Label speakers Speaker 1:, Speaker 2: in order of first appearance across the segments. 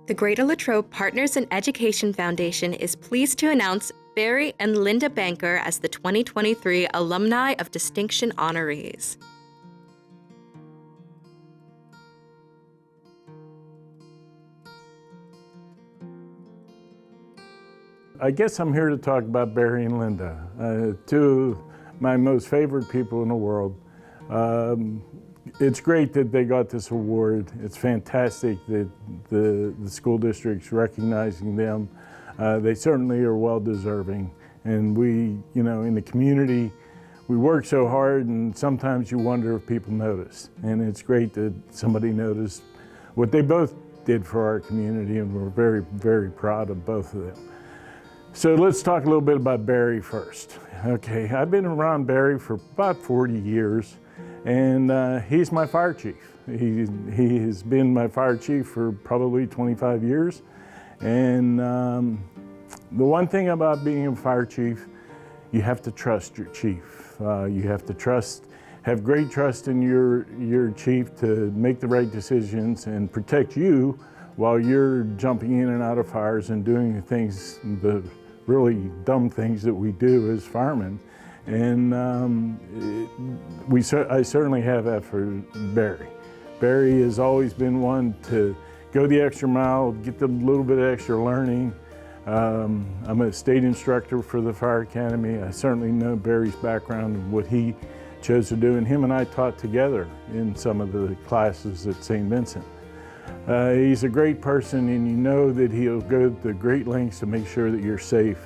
Speaker 1: The Greater Latrobe Partners in Education Foundation is pleased to announce Barry and Linda Banker as the 2023 Alumni of Distinction honorees.
Speaker 2: I guess I'm here to talk about Barry and Linda, two of my most favorite people in the world. It's great that they got this award. It's fantastic that the school district's recognizing them. They certainly are well deserving. And we, in the community, we work so hard, and sometimes you wonder if people notice. And it's great that somebody noticed what they both did for our community, and we're very, very proud of both of them. So let's talk a little bit about Barry first. Okay, I've been around Barry for about 40 years, and he's my fire chief. He has been my fire chief for probably 25 years. And the one thing about being a fire chief, you have to trust your chief. You have to have great trust in your chief to make the right decisions and protect you while you're jumping in and out of fires and doing the things, the really dumb things that we do as firemen. And I certainly have that for Barry. Barry has always been one to go the extra mile, get the little bit of extra learning. I'm a state instructor for the Fire Academy. I certainly know Barry's background and what he chose to do, and him and I taught together in some of the classes at St. Vincent. He's a great person, and you know that he'll go to great lengths to make sure that you're safe,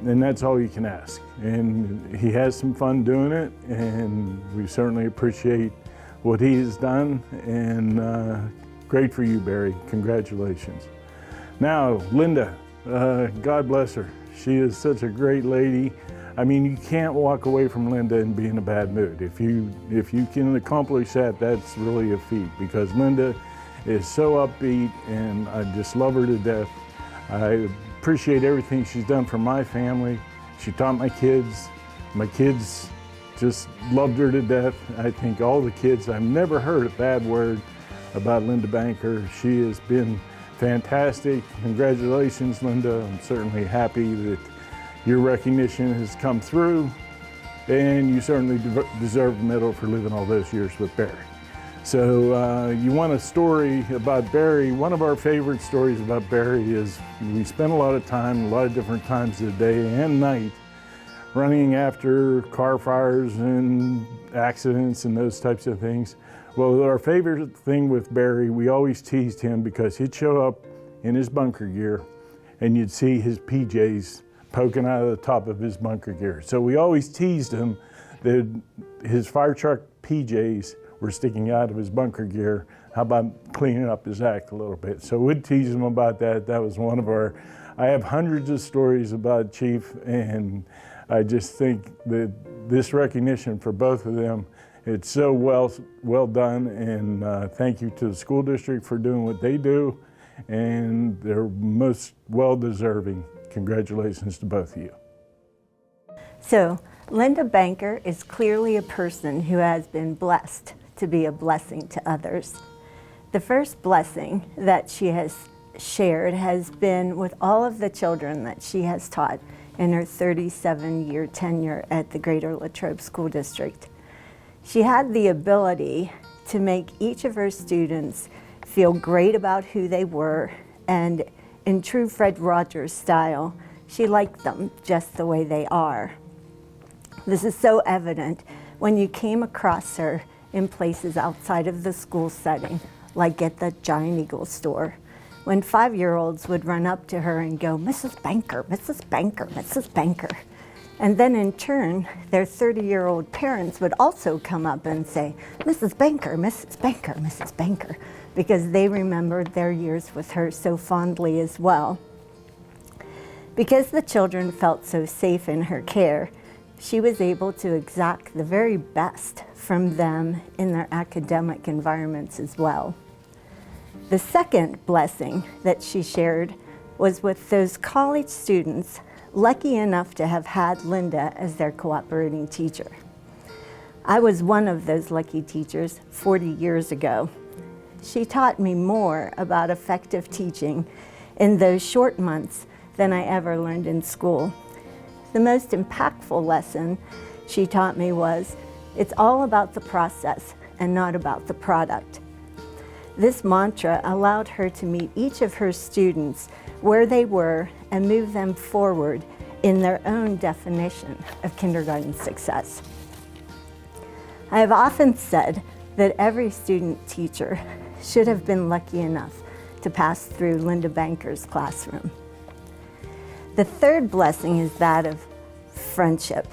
Speaker 2: and that's all you can ask. And he has some fun doing it, and we certainly appreciate what he has done, and great for you, Barry. Congratulations. Now, Linda, God bless her. She is such a great lady. I mean, you can't walk away from Linda and be in a bad mood. If you can accomplish that, that's really a feat, because Linda is so upbeat, and I just love her to death. I appreciate everything she's done for my family. She taught my kids. My kids just loved her to death. I think all the kids, I've never heard a bad word about Linda Banker. She has been fantastic. Congratulations, Linda. I'm certainly happy that your recognition has come through, and you certainly deserve a medal for living all those years with Barry. So you want a story about Barry. One of our favorite stories about Barry is we spent a lot of time, a lot of different times of the day and night, running after car fires and accidents and those types of things. Well, our favorite thing with Barry, we always teased him because he'd show up in his bunker gear and you'd see his PJs poking out of the top of his bunker gear. So we always teased him that his fire truck PJs were sticking out of his bunker gear. How about cleaning up his act a little bit? So we'd tease him about that. That was one of I have hundreds of stories about Chief, and I just think that this recognition for both of them, it's so well done, and thank you to the school district for doing what they do, and they're most well deserving. Congratulations to both of you.
Speaker 3: So, Linda Banker is clearly a person who has been blessed to be a blessing to others. The first blessing that she has shared has been with all of the children that she has taught in her 37-year tenure at the Greater Latrobe School District. She had the ability to make each of her students feel great about who they were, and in true Fred Rogers style, she liked them just the way they are. This is so evident when you came across her in places outside of the school setting, like at the Giant Eagle store, when 5-year-olds would run up to her and go, "Mrs. Banker, Mrs. Banker, Mrs. Banker." And then in turn, their 30-year-old parents would also come up and say, "Mrs. Banker, Mrs. Banker, Mrs. Banker," because they remembered their years with her so fondly as well. Because the children felt so safe in her care, she was able to exact the very best from them in their academic environments as well. The second blessing that she shared was with those college students lucky enough to have had Linda as their cooperating teacher. I was one of those lucky teachers 40 years ago. She taught me more about effective teaching in those short months than I ever learned in school. The most impactful lesson she taught me was, it's all about the process and not about the product. This mantra allowed her to meet each of her students where they were and move them forward in their own definition of kindergarten success. I have often said that every student teacher should have been lucky enough to pass through Linda Banker's classroom. The third blessing is that of friendship.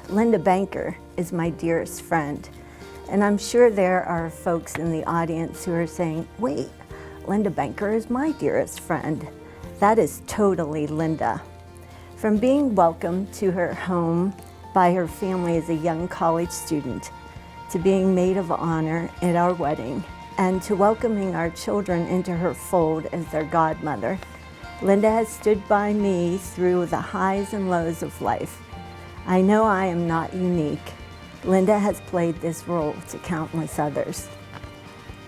Speaker 3: Linda Banker is my dearest friend, and I'm sure there are folks in the audience who are saying, wait, Linda Banker is my dearest friend. That is totally Linda. From being welcomed to her home by her family as a young college student, to being maid of honor at our wedding, and to welcoming our children into her fold as their godmother, Linda has stood by me through the highs and lows of life. I know I am not unique. Linda has played this role to countless others.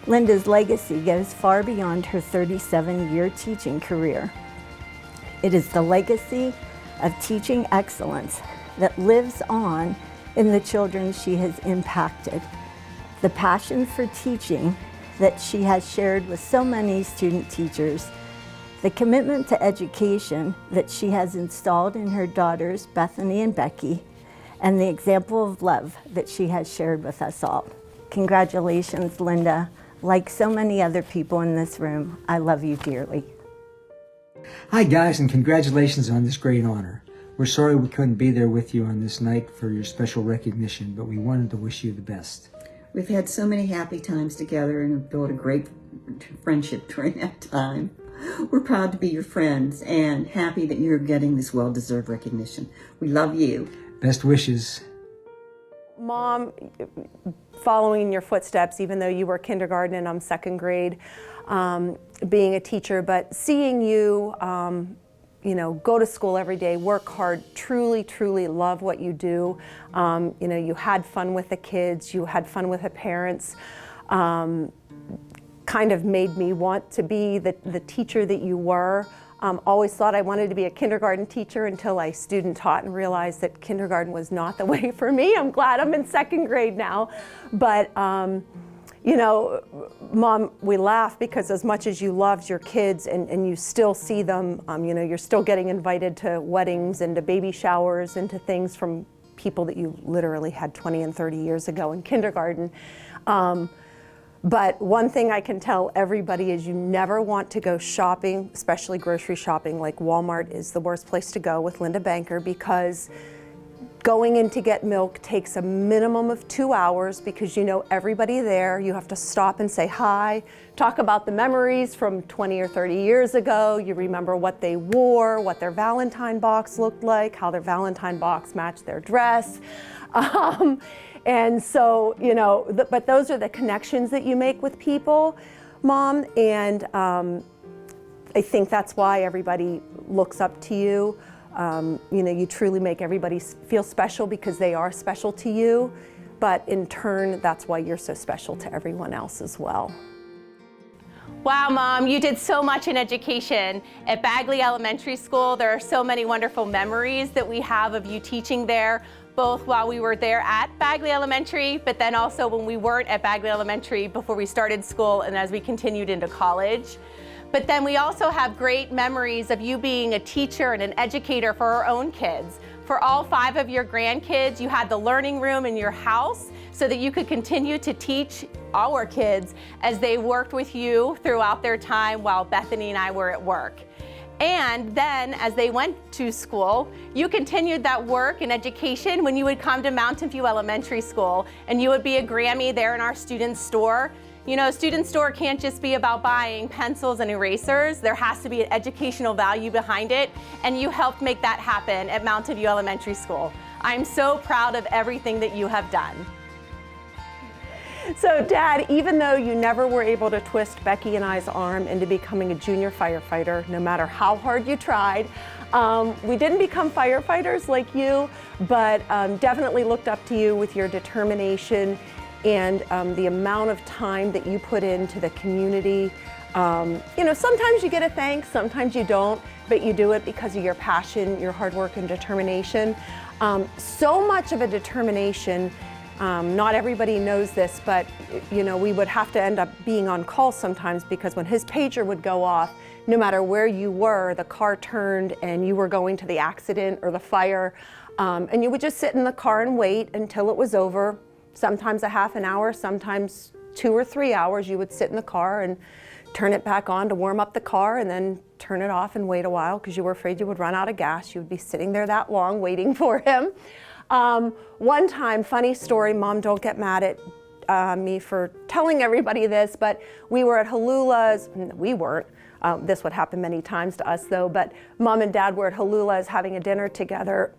Speaker 3: Linda's legacy goes far beyond her 37-year teaching career. It is the legacy of teaching excellence that lives on in the children she has impacted. The passion for teaching that she has shared with so many student teachers, the commitment to education that she has installed in her daughters, Bethany and Becky, and the example of love that she has shared with us all. Congratulations, Linda. Like so many other people in this room, I love you dearly.
Speaker 4: Hi guys, and congratulations on this great honor. We're sorry we couldn't be there with you on this night for your special recognition, but we wanted to wish you the best.
Speaker 5: We've had so many happy times together and have built a great friendship during that time. We're proud to be your friends and happy that you're getting this well-deserved recognition. We love you.
Speaker 4: Best wishes.
Speaker 6: Mom, following in your footsteps, even though you were kindergarten and I'm second grade, being a teacher, but seeing you, go to school every day, work hard, truly, truly love what you do. You had fun with the kids, you had fun with the parents. Kind of made me want to be the teacher that you were. Always thought I wanted to be a kindergarten teacher until I student taught and realized that kindergarten was not the way for me. I'm glad I'm in second grade now. But, Mom, we laugh because as much as you loved your kids and you still see them, you're still getting invited to weddings and to baby showers and to things from people that you literally had 20 and 30 years ago in kindergarten. But one thing I can tell everybody is you never want to go shopping, especially grocery shopping, like Walmart is the worst place to go with Linda Banker, because going in to get milk takes a minimum of 2 hours because you know everybody there. You have to stop and say hi, talk about the memories from 20 or 30 years ago. You remember what they wore, what their Valentine box looked like, how their Valentine box matched their dress. And so, but those are the connections that you make with people, Mom, and I think that's why everybody looks up to you. You truly make everybody feel special because they are special to you, but in turn, that's why you're so special to everyone else as well.
Speaker 1: Wow, Mom, you did so much in education. At Bagley Elementary School, there are so many wonderful memories that we have of you teaching there, both while we were there at Bagley Elementary, but then also when we weren't at Bagley Elementary before we started school and as we continued into college. But then we also have great memories of you being a teacher and an educator for our own kids. For all 5 of your grandkids, you had the learning room in your house so that you could continue to teach our kids as they worked with you throughout their time while Bethany and I were at work. And then as they went to school, you continued that work and education when you would come to Mountain View Elementary School and you would be a Grammy there in our student store. Student store can't just be about buying pencils and erasers. There has to be an educational value behind it, and you helped make that happen at Mountain View Elementary School. I'm so proud of everything that you have done.
Speaker 6: So Dad, even though you never were able to twist Becky and I's arm into becoming a junior firefighter, no matter how hard you tried, we didn't become firefighters like you, but definitely looked up to you with your determination and the amount of time that you put into the community. You know, sometimes you get a thanks, sometimes you don't, but you do it because of your passion, your hard work and determination. So much of a determination, not everybody knows this, but you know, we would have to end up being on call sometimes because when his pager would go off, no matter where you were, the car turned and you were going to the accident or the fire, and you would just sit in the car and wait until it was over. Sometimes a half an hour, sometimes 2 or 3 hours, you would sit in the car and turn it back on to warm up the car and then turn it off and wait a while because you were afraid you would run out of gas. You would be sitting there that long waiting for him. One time, funny story, Mom, don't get mad at me for telling everybody this, but we were at Halula's, we weren't, this would happen many times to us though, but Mom and Dad were at Halula's having a dinner together.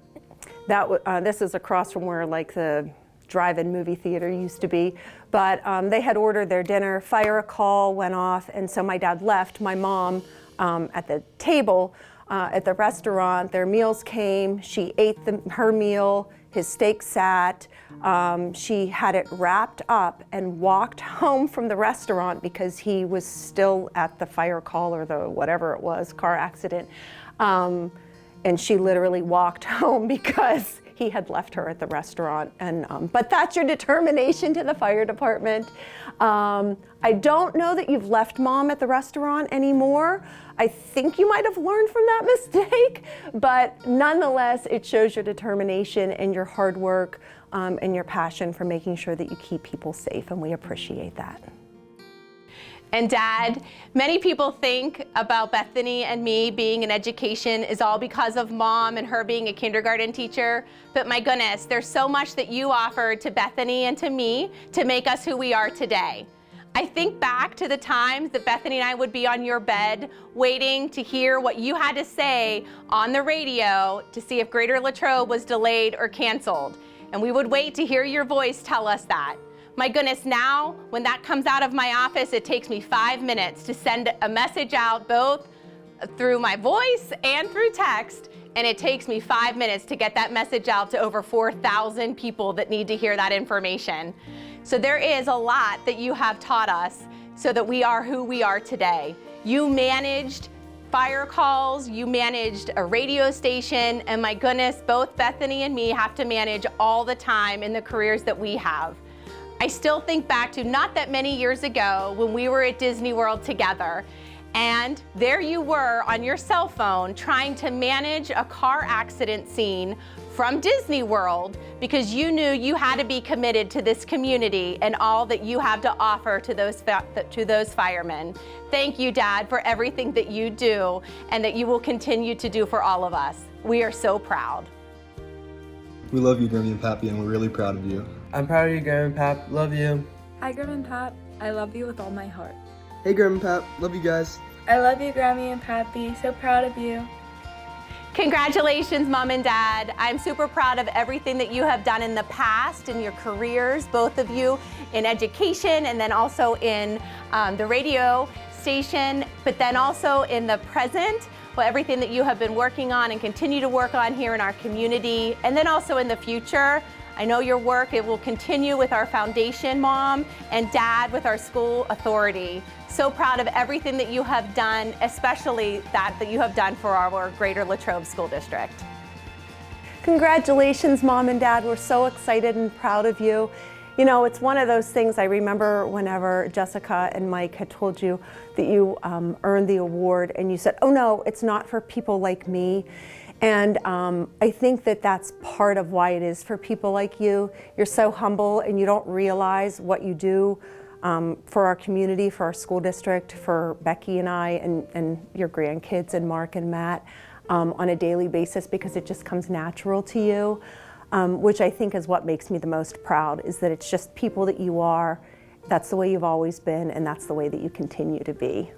Speaker 6: This is across from where like the drive-in movie theater used to be, but they had ordered their dinner, fire call went off, and so my dad left my mom at the table at the restaurant. Their meals came, she ate her meal, his steak sat, she had it wrapped up and walked home from the restaurant because he was still at the fire call or the whatever it was, car accident, and she literally walked home because he had left her at the restaurant. And but that's your determination to the fire department. I don't know that you've left Mom at the restaurant anymore. I think you might have learned from that mistake, but nonetheless, it shows your determination and your hard work and your passion for making sure that you keep people safe, and we appreciate that.
Speaker 1: And Dad, many people think about Bethany and me being in education is all because of Mom and her being a kindergarten teacher, but my goodness, there's so much that you offered to Bethany and to me to make us who we are today. I think back to the times that Bethany and I would be on your bed waiting to hear what you had to say on the radio to see if Greater Latrobe was delayed or canceled. And we would wait to hear your voice tell us that. My goodness, now when that comes out of my office, it takes me 5 minutes to send a message out both through my voice and through text, and it takes me 5 minutes to get that message out to over 4,000 people that need to hear that information. So there is a lot that you have taught us so that we are who we are today. You managed fire calls, you managed a radio station, and my goodness, both Bethany and me have to manage all the time in the careers that we have. I still think back to not that many years ago when we were at Disney World together, and there you were on your cell phone trying to manage a car accident scene from Disney World because you knew you had to be committed to this community and all that you have to offer to those firemen. Thank you, Dad, for everything that you do and that you will continue to do for all of us. We are so proud.
Speaker 7: We love you, Grammy and Pappy, and we're really proud of you.
Speaker 8: I'm proud of you, Graham and Pap. Love you.
Speaker 9: Hi, Graham and Pap. I love you with all my heart.
Speaker 7: Hey, Grammy and Pap. Love you guys.
Speaker 9: I love you, Grammy and Pappy. So proud of you.
Speaker 1: Congratulations, Mom and Dad. I'm super proud of everything that you have done in the past in your careers, both of you in education and then also in the radio station, but then also in the present, everything that you have been working on and continue to work on here in our community, and then also in the future. I know your work, it will continue with our foundation, Mom, and Dad with our school authority. So proud of everything that you have done, especially that you have done for our Greater Latrobe School District.
Speaker 6: Congratulations, Mom and Dad. We're so excited and proud of you. You know, it's one of those things I remember whenever Jessica and Mike had told you that you earned the award and you said, oh no, it's not for people like me. And I think that that's part of why it is for people like you. You're so humble and you don't realize what you do for our community, for our school district, for Becky and I and your grandkids and Mark and Matt on a daily basis because it just comes natural to you. Which I think is what makes me the most proud, is that it's just people that you are, that's the way you've always been, and that's the way that you continue to be.